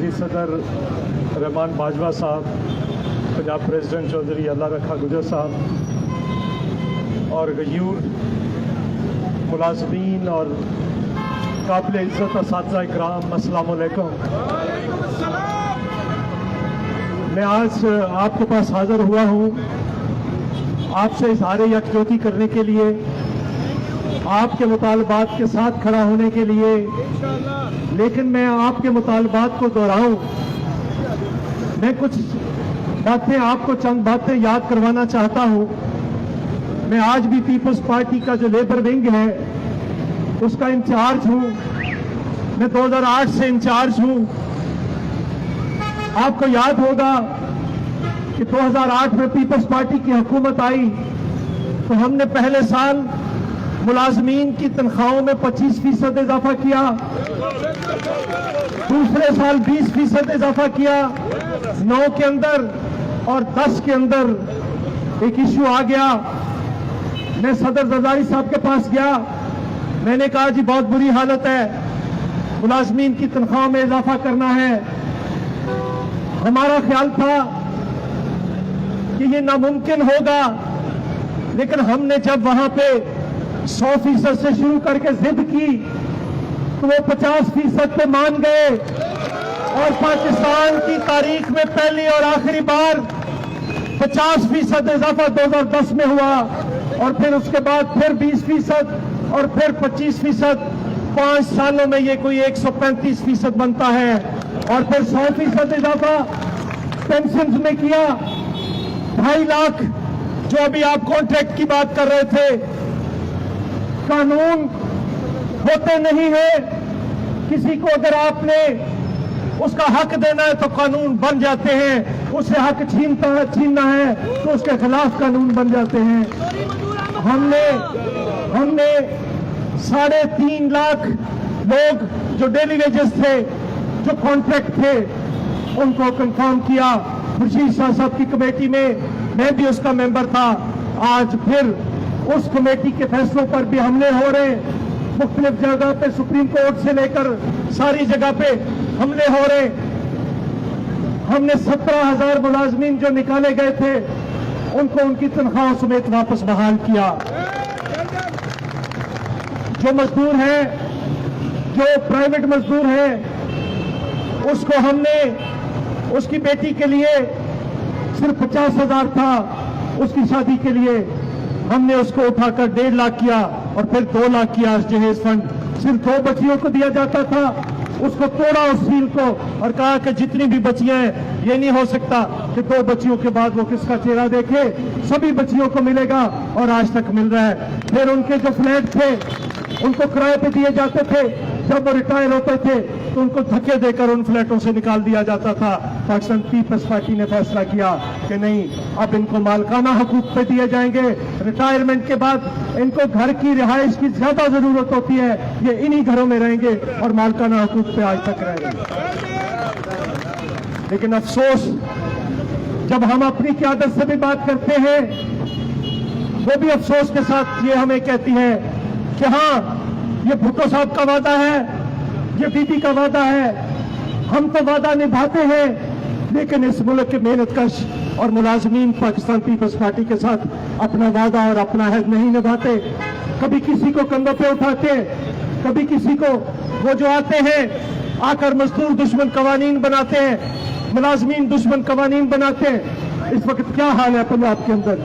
मरकजी सदर रहमान बाजवा साहब, पंजाब प्रेसिडेंट चौधरी अल्लाह रखा गुजर साहब और गयूर मुलाजमीन और काबिल इज़्ज़त असातिज़ा इकराम, अस्सलाम वालेकुम। मैं आज आपके पास हाज़िर हुआ हूँ आपसे इज़हार यकजहती करने के लिए, आपके मुतालबात के साथ खड़ा होने के लिए। लेकिन मैं आपके मुतालबात को दोहराऊं, मैं कुछ बातें आपको चंद बातें याद करवाना चाहता हूं। मैं आज भी पीपल्स पार्टी का जो लेबर विंग है उसका इंचार्ज हूं। मैं 2008 से इंचार्ज हूं। आपको याद होगा कि 2008 में पीपल्स पार्टी की हुकूमत आई तो हमने पहले साल मुलाजमीन की तनख्वाहों में 25% इजाफा किया, दूसरे साल 20% इजाफा किया, 9 के अंदर और 10 के अंदर एक इश्यू आ गया। मैं सदर जरदारी साहब के पास गया, मैंने कहा जी बहुत बुरी हालत है, मुलाजमीन की तनख्वाह में इजाफा करना है। हमारा ख्याल था कि ये नामुमकिन होगा, लेकिन हमने जब वहां पे 100% से शुरू करके जिद की तो वो 50% पे मान गए और पाकिस्तान की तारीख में पहली और आखिरी बार 50% इजाफा 2010 में हुआ और फिर उसके बाद फिर 20% और फिर 25%। 5 सालों में ये कोई 135% बनता है और फिर 100% इजाफा पेंशन में किया। 2.5 लाख जो अभी आप कॉन्ट्रैक्ट की बात कर रहे थे, कानून होते नहीं है, किसी को अगर आपने उसका हक देना है तो कानून बन जाते हैं, उससे हक छीनना है तो उसके खिलाफ कानून बन जाते हैं। हमने 3.5 लाख लोग जो डेली वेजेस थे, जो कॉन्ट्रैक्ट थे, उनको कंफर्म किया। खुर्शीद शाह साहब की कमेटी में मैं भी उसका मेंबर था। आज फिर उस कमेटी के फैसलों पर भी हमले हो रहे, मुख्तलिफ जगह पे सुप्रीम कोर्ट से लेकर सारी जगह पे हमले हो रहे। हमने 17,000 मुलाजमीन जो निकाले गए थे उनको उनकी तनख्वाह समेत वापस बहाल किया। जो मजदूर हैं, जो प्राइवेट मजदूर हैं, उसको हमने उसकी बेटी के लिए सिर्फ 50,000 था, उसकी शादी के लिए हमने उसको उठाकर 1.5 लाख किया और फिर 2 लाख किया। जहेज फंड सिर्फ 2 बच्चियों को दिया जाता था, उसको तोड़ा उस सील को और कहा कि जितनी भी बच्चियां हैं, ये नहीं हो सकता कि 2 बच्चियों के बाद वो किसका चेहरा देखे, सभी बच्चियों को मिलेगा और आज तक मिल रहा है। फिर उनके जो फ्लैट थे उनको किराए पे दिए जाते थे, जब वो रिटायर होते थे तो उनको धक्के देकर उन फ्लैटों से निकाल दिया जाता था। पाकिस्तान पीपल्स पार्टी ने फैसला किया कि नहीं, अब इनको मालकाना हकूक पे दिए जाएंगे। रिटायरमेंट के बाद इनको घर की रिहाइश की ज्यादा जरूरत होती है, ये इन्हीं घरों में रहेंगे और मालकाना हकूक पे आज तक रहेंगे। लेकिन अफसोस, जब हम अपनी क़यादत से भी बात करते हैं वो भी अफसोस के साथ ये हमें कहती है कि हाँ, ये भुट्टो साहब का वादा है, ये बीबी का वादा है, हम तो वादा निभाते हैं, लेकिन इस मुल्क के मेहनतकश और मुलाजमीन पाकिस्तान पीपल्स पार्टी के साथ अपना वादा और अपना अहद नहीं निभाते। कभी किसी को कंधों पे उठाते, कभी किसी को, वो जो आते हैं आकर मजदूर दुश्मन कवानीन बनाते हैं, मुलाजमीन दुश्मन कवानीन बनाते हैं। इस वक्त क्या हाल है पंजाब के अंदर?